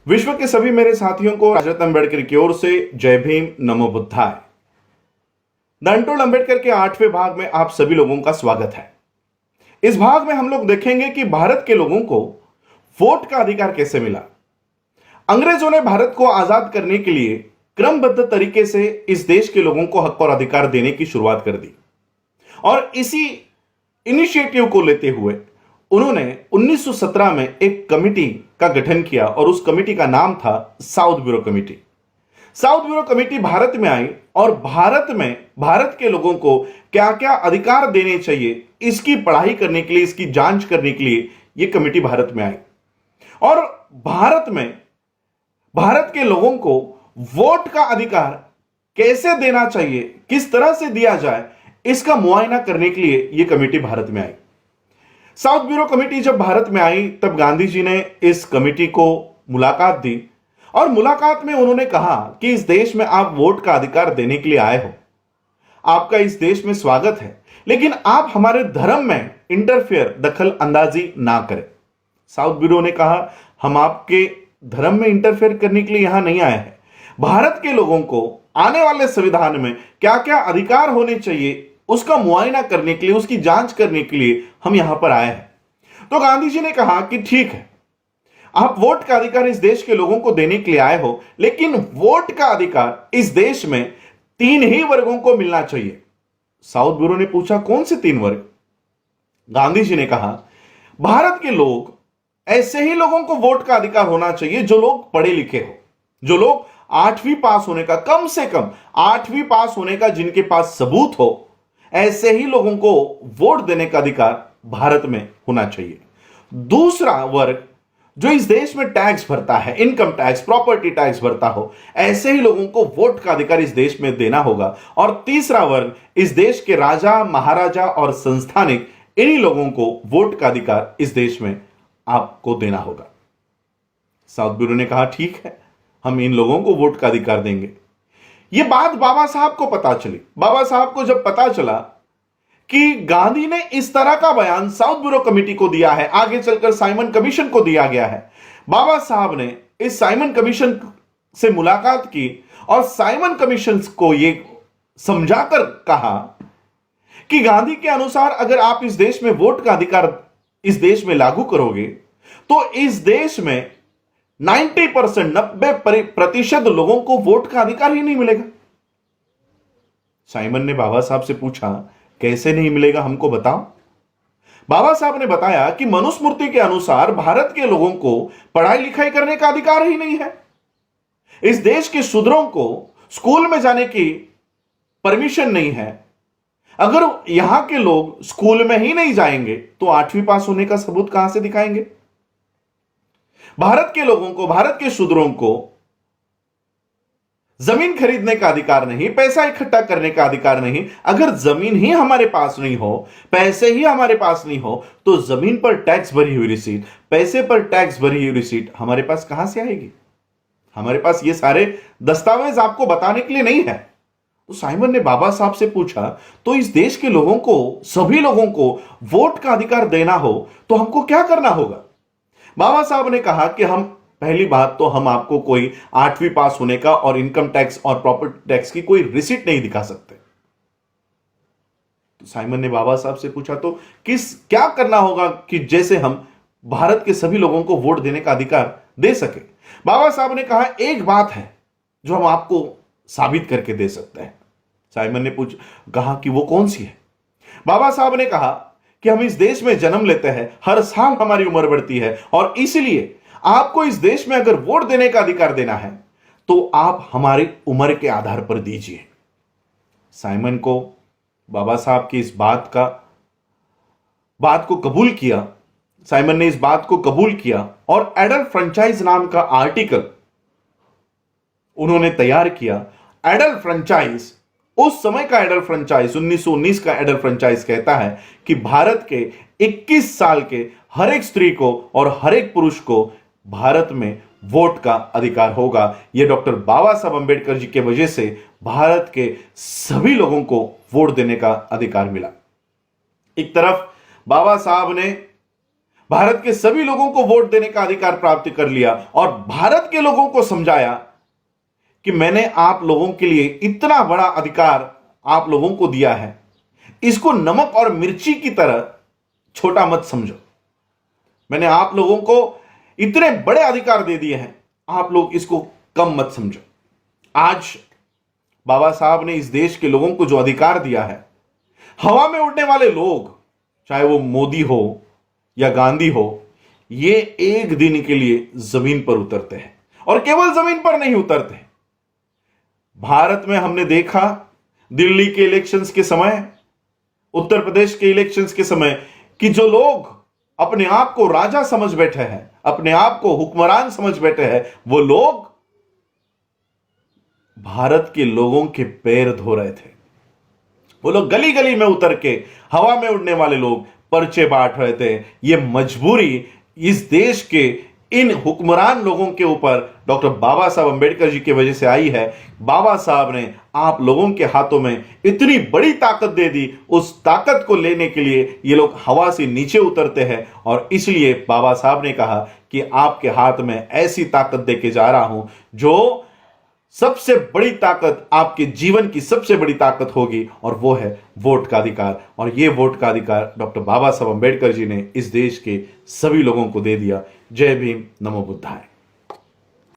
विश्व के सभी मेरे साथियों को डॉक्टर अंबेडकर की ओर से जय भीम, नमो बुद्धाय। द अनटोल्ड अंबेडकर के 8वें भाग में आप सभी लोगों का स्वागत है। इस भाग में हम लोग देखेंगे कि भारत के लोगों को वोट का अधिकार कैसे मिला। अंग्रेजों ने भारत को आजाद करने के लिए क्रमबद्ध तरीके से इस देश के लोगों को हक और अधिकार देने की शुरुआत कर दी और इसी इनिशिएटिव को लेते हुए उन्होंने 1917 में एक कमिटी का गठन किया और उस कमिटी का नाम था south bureau committee. South bureau committee Bharat में आई और भारत के लोगों को क्या क्या अधिकार देने चाहिए इसकी पढ़ाई करने के लिए, इसकी जांच करने के लिए यह कमिटी भारत में आई और भारत के लोगों को वोट का अधिकार कैसे देना चाहिए, किस तरह से दिया जाए, इसका मुआयना करने के लिए यह कमिटी भारत में आई। साउथ ब्यूरो कमिटी जब भारत में आई तब गांधी जी ने इस कमिटी को मुलाकात दी और मुलाकात में उन्होंने कहा कि इस देश में आप वोट का अधिकार देने के लिए आए हो, आपका इस देश में स्वागत है, लेकिन आप हमारे धर्म में इंटरफेयर, दखल अंदाजी ना करें। साउथ ब्यूरो ने कहा हम आपके धर्म में इंटरफेयर करने के लिए यहां नहीं आए हैं। भारत के लोगों को आने वाले संविधान में क्या क्या अधिकार होने चाहिए उसका मुआयना करने के लिए, उसकी जांच करने के लिए हम यहां पर आए हैं। तो गांधी जी ने कहा कि ठीक है, आप वोट का अधिकार इस देश के लोगों को देने के लिए आए हो, लेकिन वोट का अधिकार इस देश में 3 ही वर्गों को मिलना चाहिए। साउथ ब्यूरो ने पूछा कौन से 3 वर्ग? गांधी जी ने कहा भारत के लोग, ऐसे ही लोगों को वोट का अधिकार होना चाहिए जो लोग पढ़े लिखे हो, जो लोग 8वीं पास होने का, कम से कम 8वीं पास होने का जिनके पास सबूत हो, ऐसे ही लोगों को वोट देने का अधिकार भारत में होना चाहिए। दूसरा वर्ग जो इस देश में टैक्स भरता है, इनकम टैक्स, प्रॉपर्टी टैक्स भरता हो, ऐसे ही लोगों को वोट का अधिकार इस देश में देना होगा। और तीसरा वर्ग इस देश के राजा, महाराजा और संस्थानिक, इन्हीं लोगों को वोट का अधिकार इस देश में आपको देना होगा। साउथ ब्यूरो ने कहा ठीक है, हम इन लोगों को वोट का अधिकार देंगे। यह बात बाबा साहब को पता चली। बाबा साहब को जब पता चला कि गांधी ने इस तरह का बयान साउथ ब्यूरो कमिटी को दिया है, आगे चलकर साइमन कमीशन को दिया गया है, बाबा साहब ने इस साइमन कमीशन से मुलाकात की और साइमन कमीशन को यह समझाकर कहा कि गांधी के अनुसार अगर आप इस देश में वोट का अधिकार इस देश में लागू करोगे तो इस देश में 90% लोगों को वोट का अधिकार ही नहीं मिलेगा। साइमन ने बाबा साहब से पूछा कैसे नहीं मिलेगा, हमको बताओ। बाबा साहब ने बताया कि मनुस्मृति के अनुसार भारत के लोगों को पढ़ाई लिखाई करने का अधिकार ही नहीं है। इस देश के शूद्रों को स्कूल में जाने की परमिशन नहीं है। अगर यहां के लोग स्कूल में ही नहीं जाएंगे तो 8वीं पास होने का सबूत कहां से दिखाएंगे? भारत के लोगों को, भारत के शूद्रों को जमीन खरीदने का अधिकार नहीं, पैसा इकट्ठा करने का अधिकार नहीं। अगर जमीन ही हमारे पास नहीं हो, पैसे ही हमारे पास नहीं हो, तो जमीन पर टैक्स भरी हुई रिसीट, पैसे पर टैक्स भरी हुई रिसीट हमारे पास कहां से आएगी? हमारे पास ये सारे दस्तावेज आपको बताने के लिए नहीं है। तो साइमन ने बाबा साहब से पूछा तो इस देश के लोगों को, सभी लोगों को वोट का अधिकार देना हो तो हमको क्या करना होगा? बाबा साहब ने कहा कि पहली बात तो हम आपको कोई 8वीं पास होने का और इनकम टैक्स और प्रॉपर्टी टैक्स की कोई रिसीट नहीं दिखा सकते। तो साइमन ने बाबा साहब से पूछा तो क्या करना होगा कि जैसे हम भारत के सभी लोगों को वोट देने का अधिकार दे सके? बाबा साहब ने कहा एक बात है जो हम आपको साबित करके दे सकते हैं। साइमन ने कहा कि वो कौन सी है? बाबा साहब ने कहा कि हम इस देश में जन्म लेते हैं, हर साल हमारी उम्र बढ़ती है और इसलिए आपको इस देश में अगर वोट देने का अधिकार देना है तो आप हमारी उम्र के आधार पर दीजिए। साइमन को बाबा साहब की इस बात को कबूल किया। साइमन ने इस बात को कबूल किया और एडल्ट फ्रेंचाइज नाम का आर्टिकल उन्होंने तैयार किया। एडल्ट फ्रेंचाइज, उस समय का एडल्ट फ्रेंचाइज, 1919 का एडल्ट फ्रेंचाइज कहता है कि भारत के 21 साल के हर एक स्त्री को और हर एक पुरुष को भारत में वोट का अधिकार होगा। यह डॉक्टर बाबा साहब अंबेडकर जी के वजह से भारत के सभी लोगों को वोट देने का अधिकार मिला। एक तरफ बाबा साहब ने भारत के सभी लोगों को वोट देने का अधिकार प्राप्त कर लिया और भारत के लोगों को समझाया कि मैंने आप लोगों के लिए इतना बड़ा अधिकार आप लोगों को दिया है, इसको नमक और मिर्ची की तरह छोटा मत समझो। मैंने आप लोगों को इतने बड़े अधिकार दे दिए हैं, आप लोग इसको कम मत समझो। आज बाबा साहब ने इस देश के लोगों को जो अधिकार दिया है, हवा में उड़ने वाले लोग, चाहे वो मोदी हो या गांधी हो, ये एक दिन के लिए जमीन पर उतरते हैं और केवल जमीन पर नहीं उतरते। भारत में हमने देखा दिल्ली के इलेक्शंस के समय, उत्तर प्रदेश के इलेक्शंस के समय कि जो लोग अपने आप को राजा समझ बैठे हैं, अपने आप को हुक्मरान समझ बैठे हैं, वो लोग भारत के लोगों के पैर धो रहे थे। वो लोग गली गली में उतर के, हवा में उड़ने वाले लोग पर्चे बांट रहे थे। ये मजबूरी इस देश के इन हुक्मरान लोगों के ऊपर डॉक्टर बाबा साहब अंबेडकर जी की वजह से आई है। बाबा साहब ने आप लोगों के हाथों में इतनी बड़ी ताकत दे दी, उस ताकत को लेने के लिए ये लोग हवा से नीचे उतरते हैं और इसलिए बाबा साहब ने कहा कि आपके हाथ में ऐसी ताकत देके जा रहा हूं जो सबसे बड़ी ताकत, आपके जीवन की सबसे बड़ी ताकत होगी, और वो है वोट का अधिकार। और ये वोट का अधिकार डॉक्टर बाबा साहब अंबेडकर जी ने इस देश के सभी लोगों को दे दिया। जय भीम, नमो बुद्धाय।